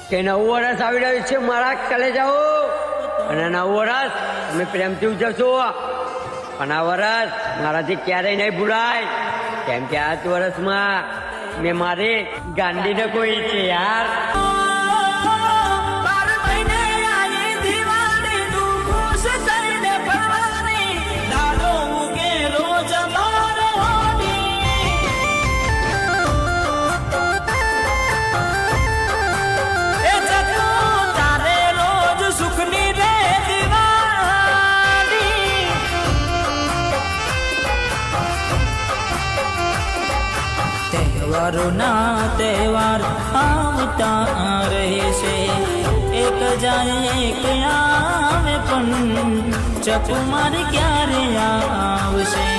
કે નવું વર્ષ આવી રહ્યું છે મારા કલેજાઓ, અને નવું વર્ષ અમે પ્રેમથી ઉજવશો. પણ આ વર્ષ મારાથી ક્યારેય નહીં ભૂલાય, કેમ કે આ વર્ષમાં મેં મારી ગાંડીને કોઈ છે યાર. તહેવારોના તહેવાર આવતા રહેશે, એક જાય એક આવે પણ ચપ મારી ક્યારે આવશે.